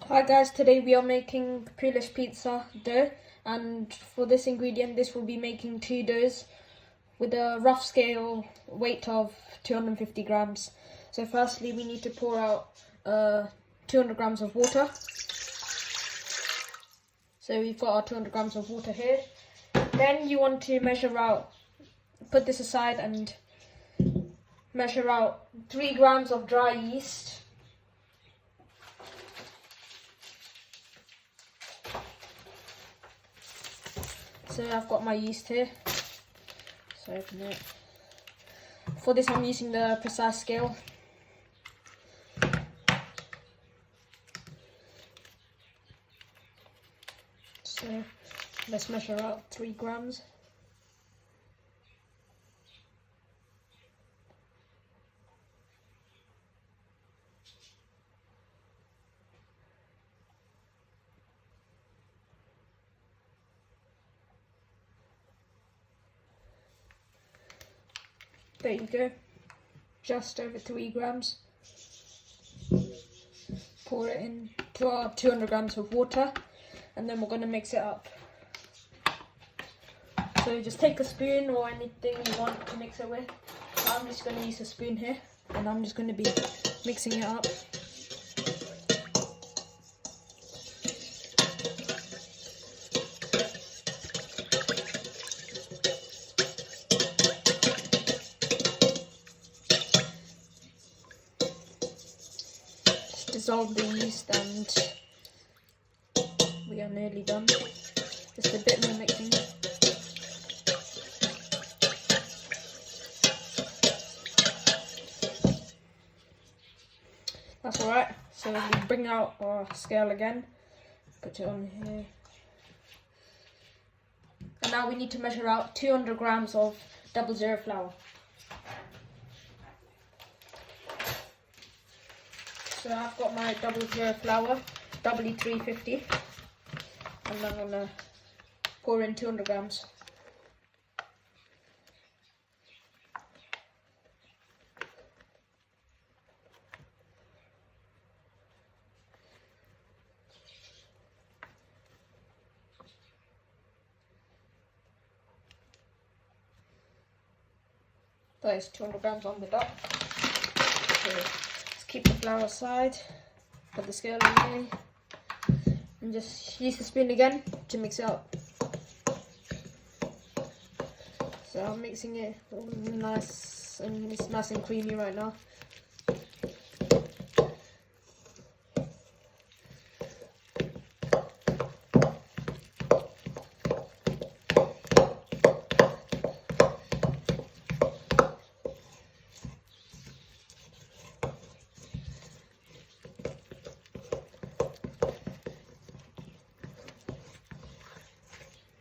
Hi guys, today we are making Polish pizza dough, and for this ingredient this will be making 2 doughs with a rough scale weight of 250 grams. So firstly we need to pour out 200 grams of water. So we've got our 200 grams of water here. Then you want to measure out, put this aside and measure out 3 grams of dry yeast. So I've got my yeast here, so open it. For this I'm using the precise scale. So let's measure out 3 grams. There you go, just over 3 grams. Pour it into our 200 grams of water and then we're going to mix it up. So just take a spoon or anything you want to mix it with. So I'm just going to use a spoon here and I'm just going to be mixing it up. Dissolve the yeast and we are nearly done. Just a bit more mixing. That's alright. So we bring out our scale again, put it on here. And now we need to measure out 200 grams of 00 flour. So I've got my 00 flour, doubly 350, and I'm going to pour in 200 grams. That is 200 grams on the dot. So let's keep the flour aside, put the scale away, and just use the spoon again to mix it up. So I'm mixing it nice, and it's nice and creamy right now.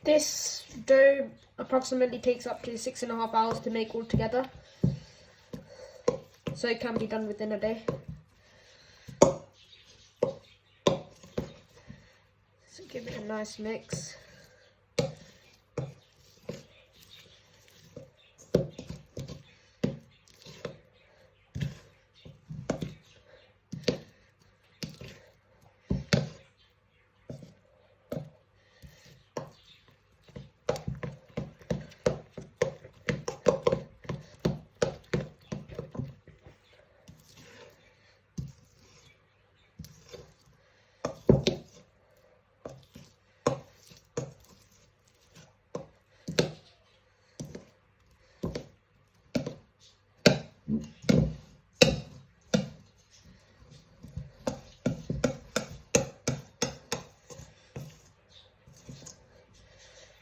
This dough approximately takes up to 6.5 hours to make all together, so it can be done within a day. So give it a nice mix.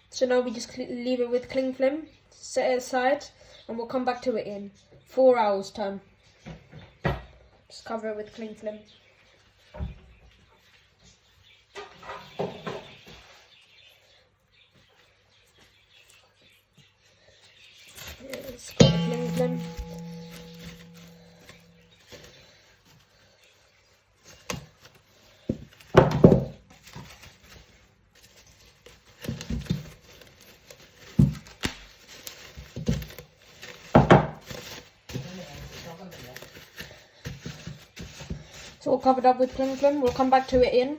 So now we just leave it with cling film, set it aside, and we'll come back to it in 4 hours time. Just cover it with cling film. It's got the cling film. So we'll covered up with cling film. We'll come back to it in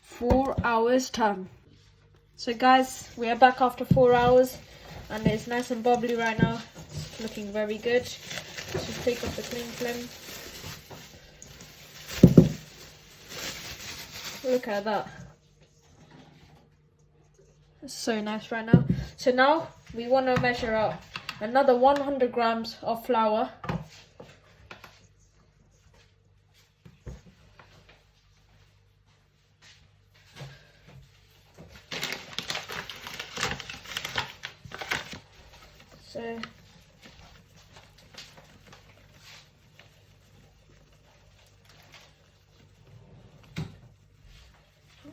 4 hours time. So guys, we are back after 4 hours and it's nice and bubbly right now. It's looking very good. Let's just take off the cling film. Look at that. It's so nice right now. So now we want to measure out another 100 grams of flour. So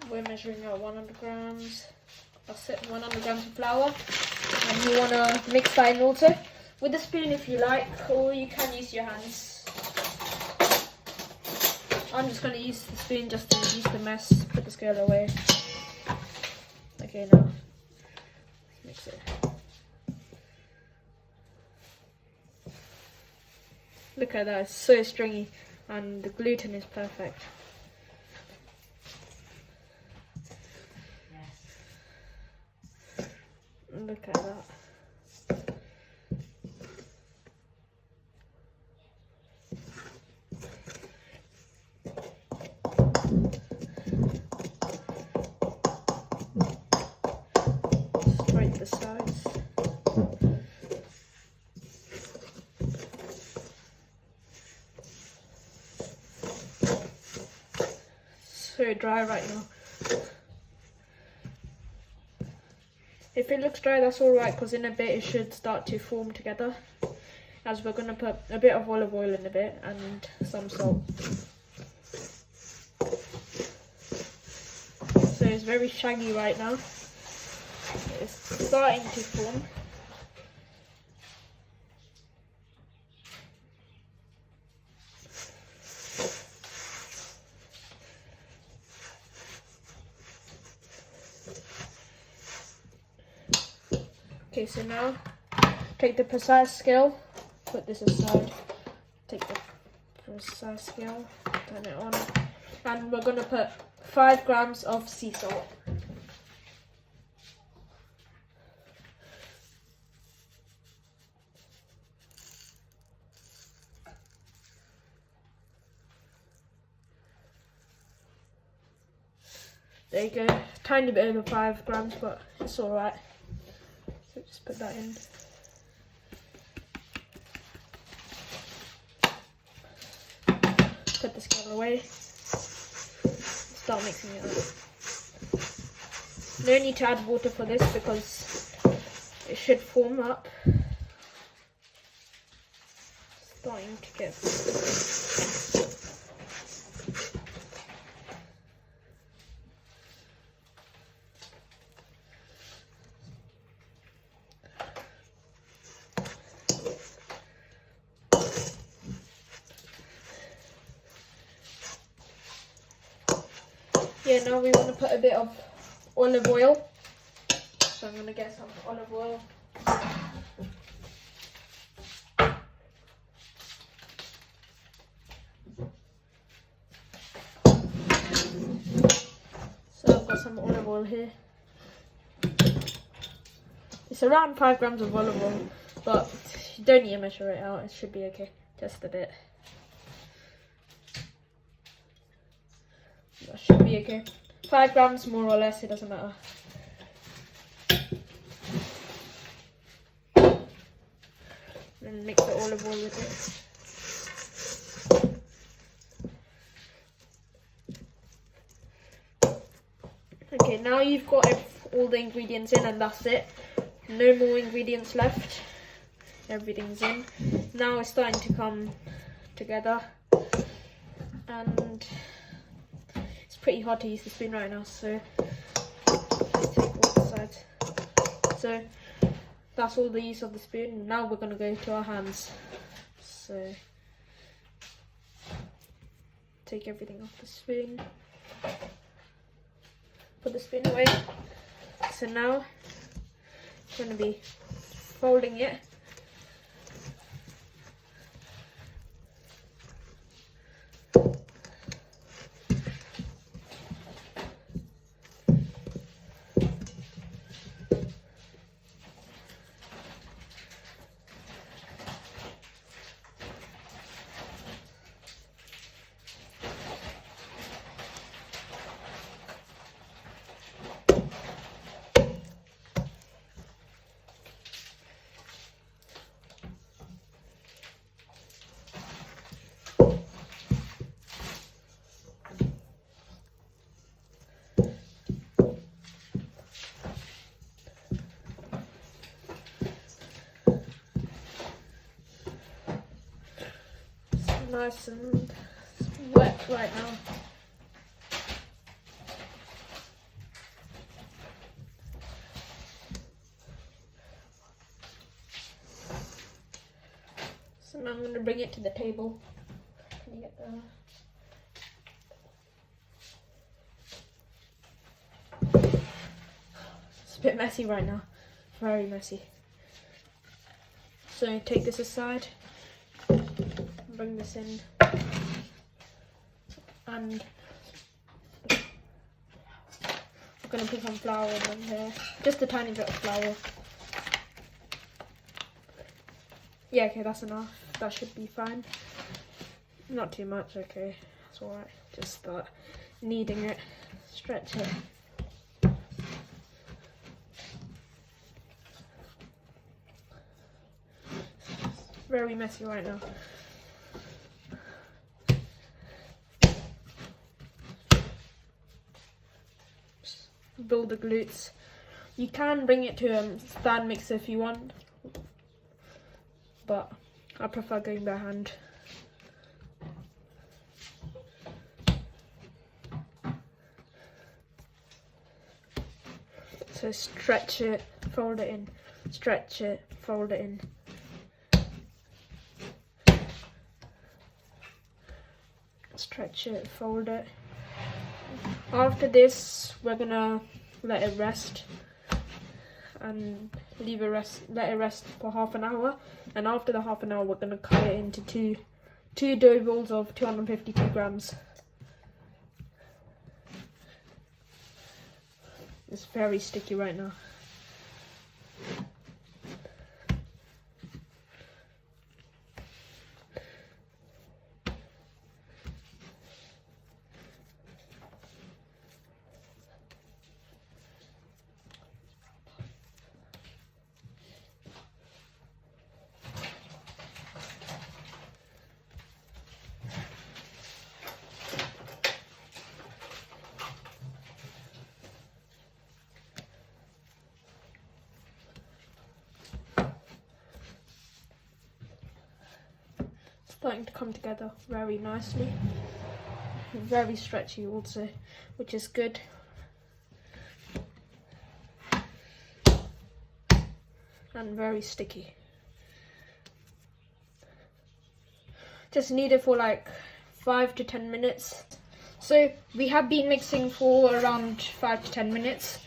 we're measuring out 100 grams. That's it, 100 grams of flour. And you want to mix that in also with a spoon if you like, or you can use your hands. I'm just going to use the spoon just to reduce the mess. Put the scale away. Okay, now mix it. Look at that, it's so stringy and the gluten is perfect. Look at that. Straight the sides. So dry right now. If it looks dry, that's alright, because in a bit it should start to form together, as we're going to put a bit of olive oil in a bit and some salt. So it's very shaggy right now. It's starting to form. Okay, so now take the precise scale, put this aside, take the precise scale, turn it on, and we're going to put 5 grams of sea salt. There you go, tiny bit over 5 grams, but it's alright. So just put that in. Put the scale away. Start mixing it up. No need to add water for this because it should form up. Starting to get. Yeah, now we want to put a bit of olive oil. So I'm going to get some olive oil. So I've got some olive oil here. It's around 5 grams of olive oil, but you don't need to measure it out. It should be okay. Just a bit. That should be okay. 5 grams more or less, it doesn't matter. Then mix the olive oil with it. Okay, now you've got all the ingredients in and that's it. No more ingredients left. Everything's in. Now it's starting to come together. And pretty hard to use the spoon right now, so let's take both sides. So that's all the use of the spoon. Now we're going to go to our hands. So take everything off the spoon, put the spoon away. So now I'm going to be folding it. nice and wet right now. So now I'm going to bring it to the table. Can you get there? It's a bit messy right now, very messy. So take this aside, bring this in, and I'm going to put some flour in here, just a tiny bit of flour. Yeah, okay, that's enough. That should be fine. Not too much, okay, that's alright. Just start kneading it, stretch it. Very messy right now. Build the glutes. You can bring it to a stand mixer if you want, but I prefer going by hand. So stretch it, fold it in, stretch it, fold it in. Stretch it, fold it. After this, we're gonna let it rest and let it rest for half an hour. And after the half an hour, we're gonna cut it into two dough balls of 252 grams. It's very sticky right now. Starting to come together very nicely. Very stretchy also, which is good. And very sticky. Just need it for like 5 to 10 minutes. So we have been mixing for around 5 to 10 minutes,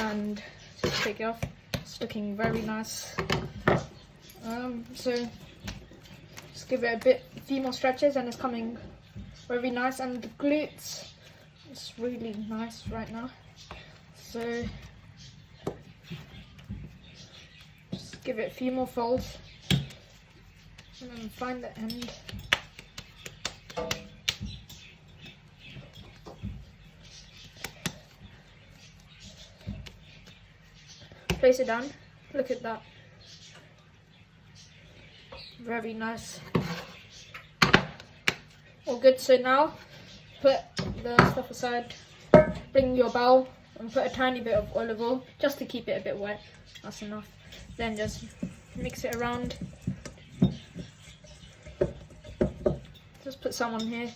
and just take it off. It's looking very nice. So just give it a few more stretches, and it's coming very nice. And the glutes, it's really nice right now. So just give it a few more folds, and then find the end. Place it down. Look at that. Very nice. All good. So now put the stuff aside. Bring your bowl and put a tiny bit of olive oil just to keep it a bit wet. That's enough. Then just mix it around. Just put some on here.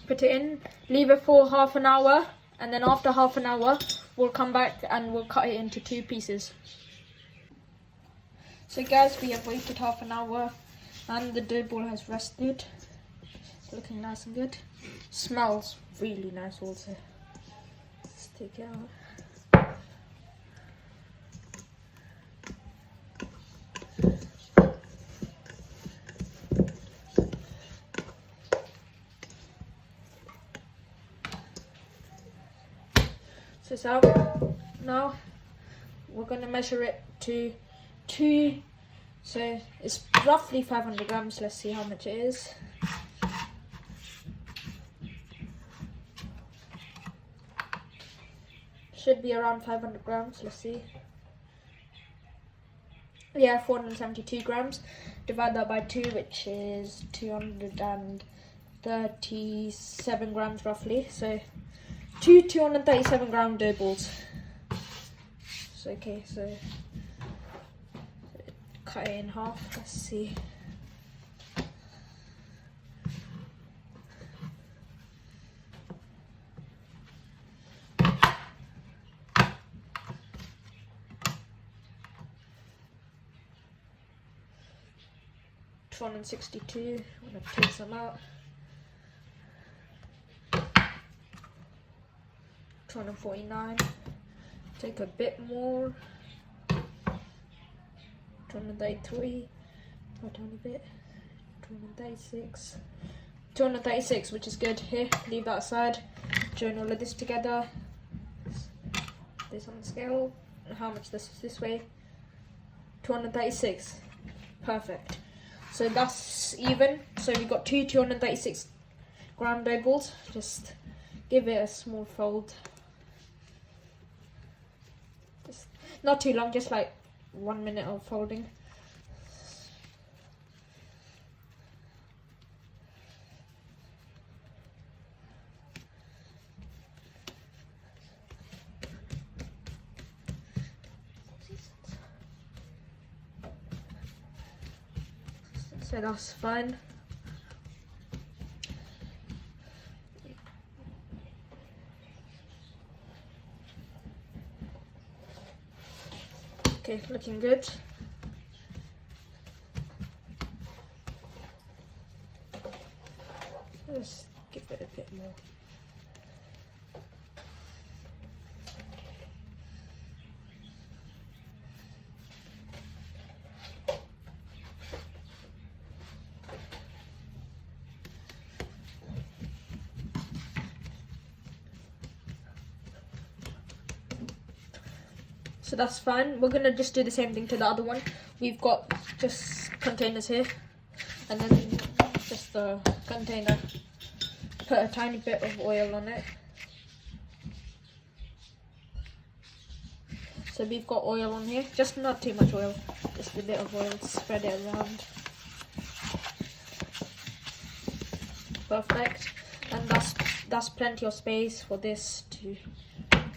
Put it in, leave it for half an hour, and then after half an hour we'll come back and we'll cut it into 2 pieces. So guys, we have waited half an hour and the dough ball has rested. It's looking nice and good. Smells really nice also. Let's take it out. This out. Now we're going to measure it to 2, so it's roughly 500 grams. Let's see how much it is. Should be around 500 grams. Let's see. Yeah, 472 grams. Divide that by 2, which is 237 grams roughly. So 2 237 gram dough balls. So okay, so cut it in half. Let's see. $262. I'm gonna take some out. 249. Take a bit more. 233. Hold on a bit. 236. 236, which is good. Here, leave that aside. Join all of this together. This on the scale. How much this is this way? 236. Perfect. So that's even. So we got two 236 gram dough balls. Just give it a small fold. Just not too long, just like 1 minute of folding. So that's fine. Okay, looking good. Let's give it a bit more. So that's fine. We're gonna just do the same thing to the other one. We've got just containers here, and then just the container. Put a tiny bit of oil on it. So we've got oil on here, just not too much oil, just a bit of oil. Spread it around. Perfect. And that's plenty of space for this to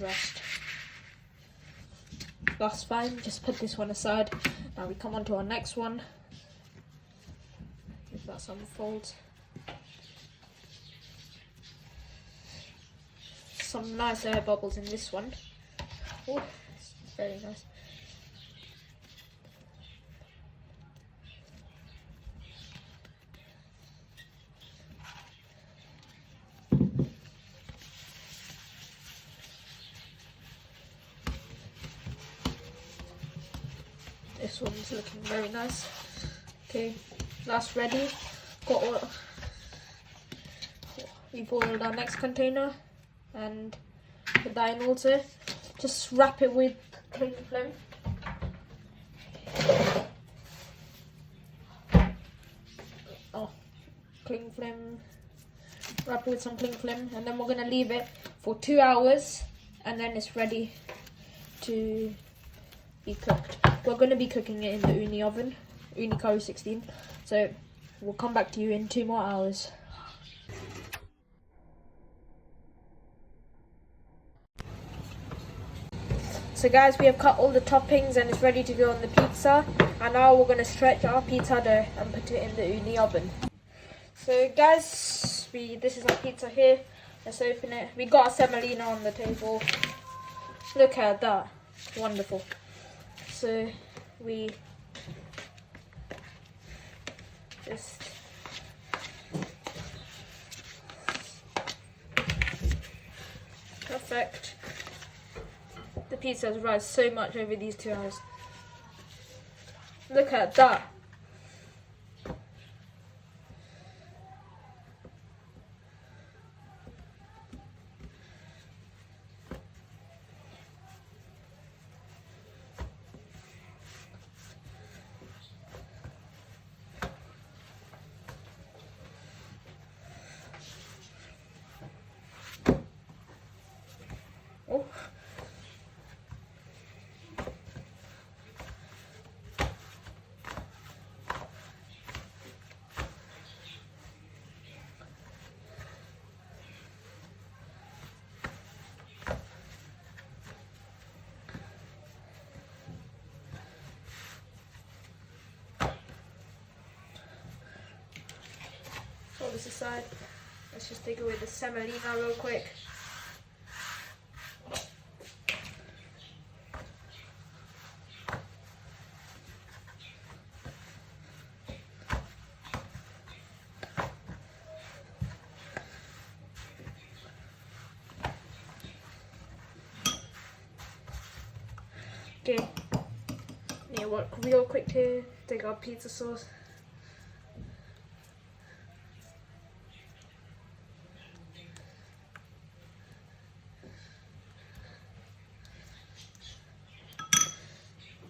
rest. That's fine, just put this one aside. Now we come on to our next one. Give that some folds. Some nice air bubbles in this one. Oh, it's very nice. This one's looking very nice. Okay, that's ready. Got oil. We've oiled our next container and put that in also. Just wrap it with cling film. Oh, cling film. Wrap it with some cling film, and then we're gonna leave it for 2 hours, and then it's ready to be cooked. We're going to be cooking it in the uni oven, uni curry 16. So we'll come back to you in 2 more hours. So guys, we have cut all the toppings and it's ready to go on the pizza. And now we're going to stretch our pizza dough and put it in the uni oven. So guys, this is our pizza here. Let's open it. We got a semolina on the table. Look at that. Wonderful. So we just perfect. The pizza has risen so much over these 2 hours. Look at that. Oh. this aside. Let's just take away the semolina real quick. Okay, need to work real quick to take our pizza sauce.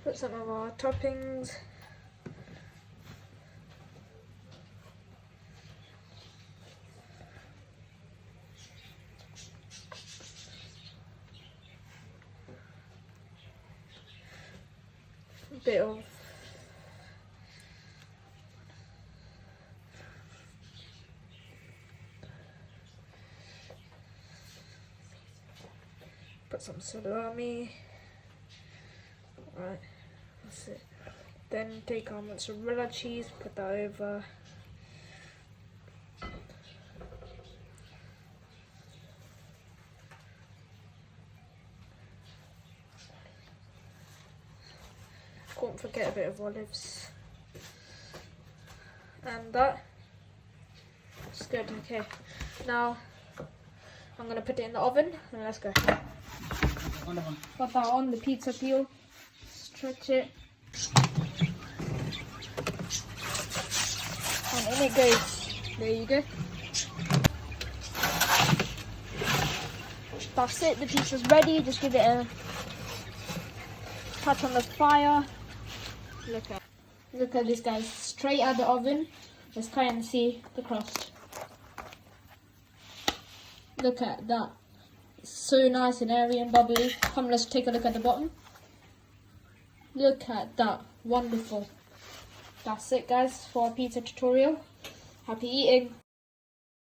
Put some of our toppings. A bit of put some salami. Right, that's it. Then take our mozzarella cheese, put that over. Can't forget a bit of olives. And that. It's good, okay. Now I'm gonna put it in the oven and let's go. Got that on the pizza peel. Stretch it. And in it goes. There you go. That's it, the pizza's ready. Just give it a touch on the fire. Look at this, guys, straight out the oven. Let's try and see the crust. Look at that. It's so nice and airy and bubbly. Come, let's take a look at the bottom. Look at that. Wonderful. That's it, guys, for our pizza tutorial. Happy eating.